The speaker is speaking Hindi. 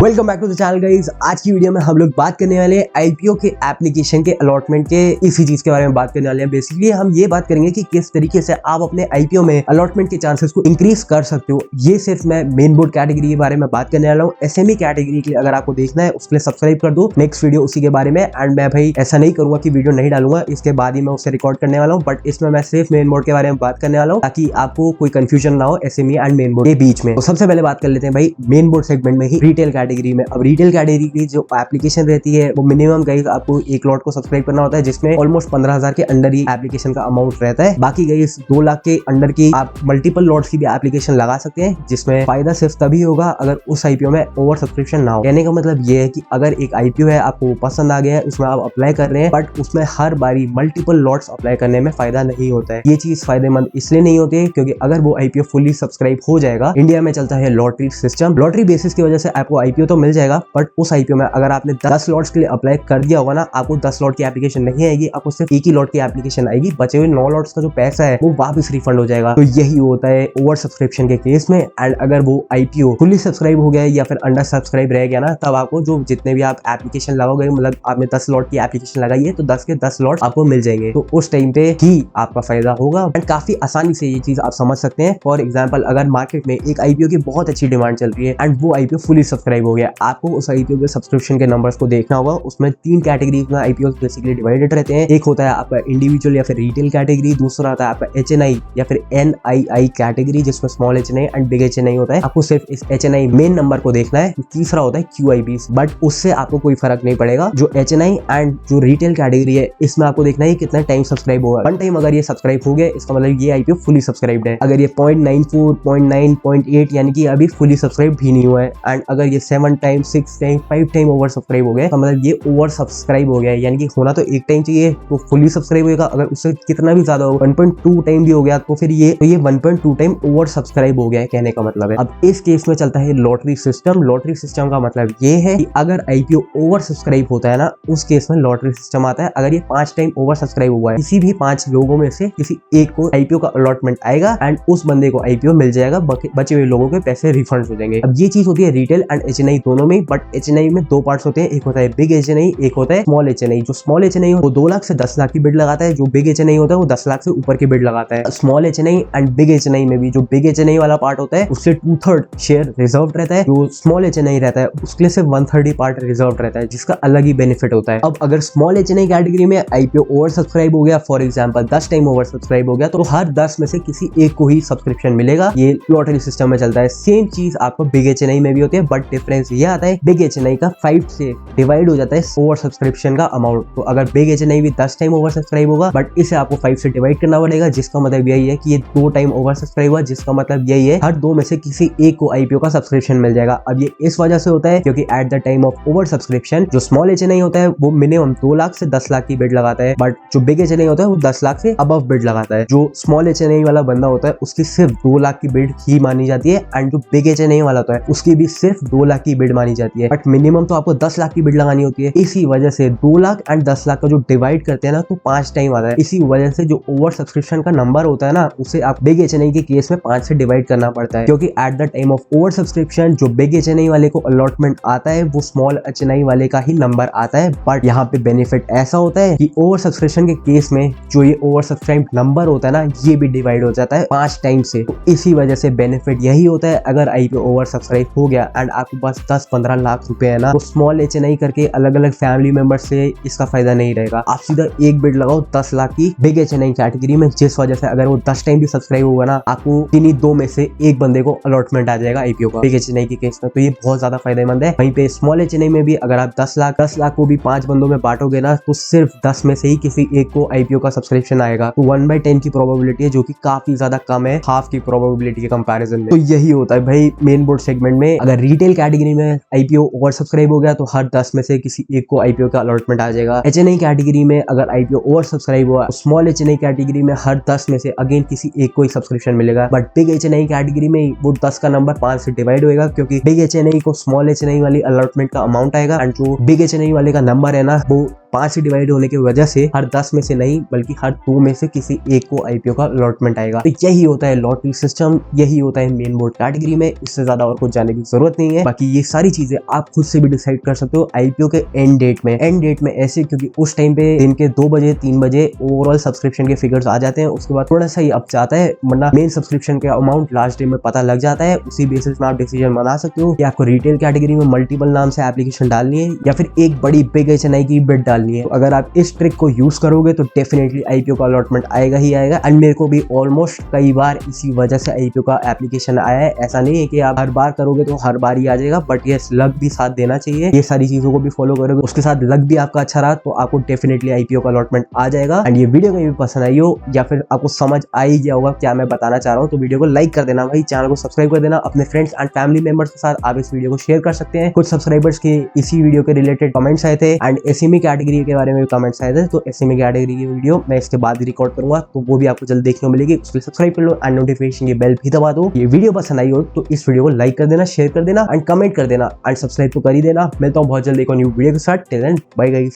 Welcome back to the channel guys. आज की वीडियो में हम लोग बात करने वाले हैं आईपीओ के एप्लीकेशन के अलॉटमेंट के इसी चीज के बारे में बात करने वाले हैं। बेसिकली हम ये बात करेंगे कि किस तरीके से आप अपने आईपीओ में अलॉटमेंट के चांसेस को इंक्रीज कर सकते हो। ये सिर्फ मैं मेन बोर्ड कैटेगरी के बारे में बात करने वाला हूँ। एसएमई कैटेगरी के लिए अगर आपको देखना है उसके लिए सब्सक्राइब कर दो। नेक्स्ट वीडियो उसी के बारे में। एंड मैं भाई ऐसा नहीं करूंगा कि वीडियो नहीं डालूंगा, इसके बाद ही मैं उसे रिकॉर्ड करने वाला हूँ, बट इसमें मैं सिर्फ मेन बोर्ड के बारे में बात करने वाला हूँ ताकि आपको कोई कंफ्यूजन ना हो एसएमई एंड मेन बोर्ड के बीच में। तो सबसे पहले बात कर लेते हैं भाई मेन बोर्ड सेगमेंट में ही रिटेल कैटेगरी में। अब रिटेल कैटेगरी की जो एप्लीकेशन रहती है वो मिनिमम गाइस आपको एक लॉट को सब्सक्राइब करना होता है, जिसमें ऑलमोस्ट 15,000 के अंडर ही एप्लीकेशन का अमाउंट रहता है। बाकी गाइस 2 लाख के अंडर की आप मल्टीपल लॉट्स की भी एप्लीकेशन लगा सकते हैं, जिसमें फायदा सिर्फ तभी होगा अगर उस आईपीओ में ओवर सब्सक्रिप्शन ना हो। कहने का मतलब ये है कि अगर एक आईपीओ है आपको पसंद आ गया है, उसमें आप अप्लाई कर रहे हैं, बट उसमें हर बारी मल्टीपल लॉट्स अप्लाई करने में फायदा नहीं होता है। ये चीज फायदेमंद इसलिए नहीं होती है क्योंकि अगर वो आईपीओ फुली सब्सक्राइब हो जाएगा, इंडिया में चलता है लॉटरी सिस्टम। लॉटरी बेसिस की वजह से आपको आईपीओ तो मिल जाएगा, बट उस आईपीओ में अगर आपने 10 लॉट्स के लिए अप्लाई कर दिया होगा ना, आपको 10 लॉट की एप्लीकेशन नहीं आएगी, आपको सिर्फ एक ही लॉट की एप्लीकेशन आएगी। बचे हुए 9 लॉट्स का जो पैसा है वो वापस रिफंड हो जाएगा। तो यही होता है ओवर सब्सक्रिप्शन के केस में। एंड अगर वो आईपीओ फुली सब्सक्राइब हो गया या फिर अंडर सब्सक्राइब रह गया ना, तब आपको जो जितने भी आप एप्लीकेशन लगाओगे, मतलब आपने 10 लॉट की एप्लीकेशन लगाई है तो 10 के 10 लॉट आपको मिल जाएंगे। तो उस टाइम पे ही आपका फायदा होगा। एंड काफी आसानी से ये चीज आप समझ सकते हैं। फॉर एग्जाम्पल, अगर मार्केट में एक आईपीओ की बहुत अच्छी डिमांड चल रही है एंड वो आईपीओ फुली सब्सक्राइब हो गया, आपको उस आईपीओ के सब्सक्रिप्शन के नंबर्स को देखना होगा। उसमें 3 कैटेगरी में आईपीओ बेसिकली डिवाइडेड रहते हैं। एक होता है आपका इंडिविजुअल या फिर रिटेल कैटेगरी, दूसरा होता है आपका एचएनआई या फिर एनआईआई कैटेगरी, जिसमें small HNI and big HNI होता है। आपको सिर्फ इस एचएनआई मेन नंबर को देखना है। तीसरा होता है क्यूआईबीस, बट उससे आपको कोई फर्क नहीं पड़ेगा। जो एचएनआई एंड जो रिटेल कैटेगरी है, इसमें आपको देखना है कितना टाइम सब्सक्राइब हुआ। 1 टाइम अगर ये सब्सक्राइब हो गया, इसका मतलब ये आईपीओ फुली सब्सक्राइब्ड है। अगर ये 0.94, 0.9, 0.8 यानी कि अभी फुली सब्सक्राइब भी नहीं हुआ है, एंड अगर ये 7 time, 6 time, 5 time over subscribe हो गया, तो मतलब ये ओवर सब्सक्राइब हो गया है। यानी कि होना तो 1 टाइम चाहिए तो फुली सब्सक्राइब होगा। अगर उससे कितना भी ज्यादा हो, 1.2 टाइम भी हो गया, तो फिर ये 1.2 टाइम ओवर सब्सक्राइब हो गया है, कहने का मतलब है। अब इस केस में चलता है लॉटरी सिस्टम। लॉटरी सिस्टम का मतलब ये है कि अगर आईपीओ ओवर सब्सक्राइब होता है ना, उस केस में लॉटरी सिस्टम आता है। अगर ये 5 टाइम ओवर सब्सक्राइब हुआ है, किसी भी 5 लोगों में से किसी एक को आईपीओ का अलॉटमेंट आएगा एंड उस बंदे को आईपीओ मिल जाएगा, बचे हुए लोगों के पैसे रिफंड हो जाएंगे। अब ये चीज होती है रिटेल एंड एचएनआई दोनों में, बट एचएनआई में 2 पार्ट्स होते हैं। एक होता है बिग एचएनआई, एक होता है स्मॉल एचएनआई। जो स्मॉल एचएनआई वो 2 लाख से 10 लाख की बिड लगाता है। जो बिग एचएनआई होता है वो 10 लाख से ऊपर की बिड लगाता है। Small HNI and big HNI में भी जो बिग एचएनआई वाला पार्ट होता है उससे 2/3 शेयर रिजर्व रहता है। जो स्मॉल एचएनआई रहता है उसके लिए सिर्फ 1/3 पार्ट रिजर्व रहता है, जिसका अलग ही बेनिफिट होता है। अब अगर स्मॉल एचएनआई कैटेगरी में आईपीओ ओवर सब्सक्राइब हो गया, for example 10 time over subscribe हो गया, तो हर 10 में से किसी एक को ही सब्सक्रिप्शन मिलेगा। ये लॉटरी सिस्टम में चलता है। सेम चीज आपको बिग एचएनआई में भी होती है, बट डिफरेंस ये आता है बिग एचएनआई का 5 से डिवाइड हो जाता है ओवर सब्सक्रिप्शन का अमाउंट। तो अगर बिग एचएनआई भी 10 टाइम ओवर सब्सक्राइब होगा, बट इसे आपको 5 से डिवाइड करना पड़ेगा, जिसका मतलब यही है कि ये 2 टाइम ओवर सब्सक्राइब हुआ, जिसका मतलब यही है हर 2 में से किसी एक को आईपीओ का सब्सक्रिप्शन मिल जाएगा। अब ये इस वजह से होता है क्योंकि at the time of over subscription जो स्मॉल एचएनआई होता है वो मिनिमम 2 लाख से 10 लाख की बिड लगाता है, बट जो बिग एचएनआई होता है वो 10 लाख से अबव बिड लगाता है। जो स्मॉल एचएनआई वाला बंदा होता है उसकी सिर्फ 2 लाख की बिड ही मानी जाती है, एंड जो बिग एचएनआई वाला होता है उसकी भी सिर्फ 2 लाख की बिड मानी जाती है, बट मिनिमम तो आपको 10 लाख की बिड लगानी होती है। इसी वजह से 2 लाख एंड 10 लाख का जो डिवाइड करते हैं ना, तो 5 टाइम आता है। इसी वजह से जो ओवर सब्सक्रिप्शन का नंबर होता है ना, उसे आप बिग एचएनआई के केस में 5 से डिवाइड करना पड़ता है, क्योंकि at the time of over subscription जो बिग एचएनआई वाले को अलॉटमेंट आता है वो स्मॉल एचएनआई वाले का ही नंबर आता है। बट यहाँ पे बेनिफिट ऐसा होता है कि ओवर सब्सक्रिप्शन के केस में जो ये ओवर सब्सक्राइब नंबर होता है ना, ये भी डिवाइड हो जाता है 5 टाइम से। तो इसी वजह से बेनिफिट यही होता है। अगर आईपीओ ओवर सब्सक्राइब हो गया एंड आपके पास 10-15 लाख रुपए है ना, तो स्मॉल एचएनआई करके अलग अलग फैमिली मेंबर से इसका फायदा नहीं रहेगा। आप सीधा एक बिड लगाओ 10 लाख की बिग एचएनआई कैटेगरी में, जिस वजह से अगर वो 10 टाइम भी सब्सक्राइब होगा ना, आपको किन्हीं 2 में से एक बंदे को अलॉटमेंट आ जाएगा आईपीओ का बिग एचएनआई के केस में। तो ये बहुत ज्यादा फायदेमंद है। वहीं पे स्मॉल एचएनआई में भी अगर आप 10 लाख को भी 5 बंदों में बांटोगे ना, तो सिर्फ 10 में से ही किसी एक को आईपीओ का सब्सक्रिप्शन आएगा। तो 1/10 की प्रोबेबिलिटी है, जो कि काफी ज्यादा कम है हाफ की प्रोबेबिलिटी के कंपैरिजन में। तो यही होता है भाई मेन बोर्ड सेगमेंट में। अगर रिटेल कैटेगरी में आईपीओ ओवर सब्सक्राइब हो गया तो हर 10 में से किसी एक को आईपीओ का अलॉटमेंट आ जाएगा। एचएनआई कैटेगरी में अगर आईपीओ ओवर सब्सक्राइब हुआ, स्मॉल एचएनआई कैटेगरी में हर 10 में से अगेन किसी एक को ही सब्सक्रिप्शन मिलेगा। बट बिग एचएनआई कैटेगरी में वो 10 का नंबर 5 से डिवाइड होएगा, क्योंकि बिग एचएनआई को स्मॉल एचएनआई वाली अलॉटमेंट का अमाउंट आएगा, एंड जो बिग एचएनआई वाले का नंबर है ना, वो 5 से डिवाइड होने की वजह से हर 10 में से नहीं बल्कि हर 2 में से किसी एक को आईपीओ का अलॉटमेंट आएगा। तो यही होता है लॉटरी सिस्टम, यही होता है मेन बोर्ड कैटेगरी में। इससे ज्यादा और कुछ जानने की जरूरत नहीं है। बाकी ये सारी चीजें आप खुद से भी डिसाइड कर सकते हो आईपीओ के एंड डेट में ऐसे, क्योंकि उस टाइम पे दिन के 2 बजे 3 बजे ओवरऑल सब्सक्रिप्शन के फिगर्स आ जाते हैं, उसके बाद थोड़ा सा ही अप जाता है, वरना मेन सब्सक्रिप्शन का अमाउंट लास्ट डे में पता लग जाता है। उसी बेसिस में आप डिसीजन बना सकते हो कि आपको रिटेल कैटेगरी में मल्टीपल नाम से एप्लीकेशन डालनी है या फिर एक बड़ी बिग HNI की बिड डालनी है। तो अगर आप इस ट्रिक को यूज करोगे तो डेफिनेटली आईपीओ का अलॉटमेंट आएगा ही आएगा। एंड मेरे को भी ऑलमोस्ट कई बार इसी वजह से आईपीओ का एप्लीकेशन आया है। ऐसा नहीं है कि आप हर बार करोगे तो हर बार ही आ जाएगा, बट यस लक भी साथ देना चाहिए। ये सारी चीजों को भी फॉलो करोगे, उसके साथ लक भी आपका अच्छा रहा तो आपको डेफिनेटली आईपीओ का अलॉटमेंट आ जाएगा। एंड ये वीडियो कहीं भी पसंद आई हो या फिर आपको समझ आ ही गया होगा क्या मैं बताना चाह रहा हूँ, तो वीडियो को लाइक कर देना भाई, चैनल को सब्सक्राइब कर देना। अपने फ्रेंड्स एंड फैमिली मेंबर्स के साथ आप इस वीडियो को शेयर कर सकते हैं। कुछ सब्सक्राइबर्स के इसी वीडियो के रिलेटेड कमेंट्स आए थे एंड एसएमई कैटेगरी के बारे में भी कमेंट्स आए थे, तो एसएमई कैटेगरी की वीडियो मैं इसके बाद ही रिकॉर्ड करूंगा, तो वो भी आपको जल्द देखने को मिलेगी। उसके लिए सब्सक्राइब कर लो एंड नोटिफिकेशन की बेल भी दबा दो। ये वीडियो पसंद आई हो तो इस वीडियो को लाइक कर देना, शेयर कर देना एंड कमेंट कर देना एंड सब्सक्राइब तो कर ही देना। मिलता हूँ बहुत जल्द एक और न्यू वीडियो के साथ। Till then bye guys.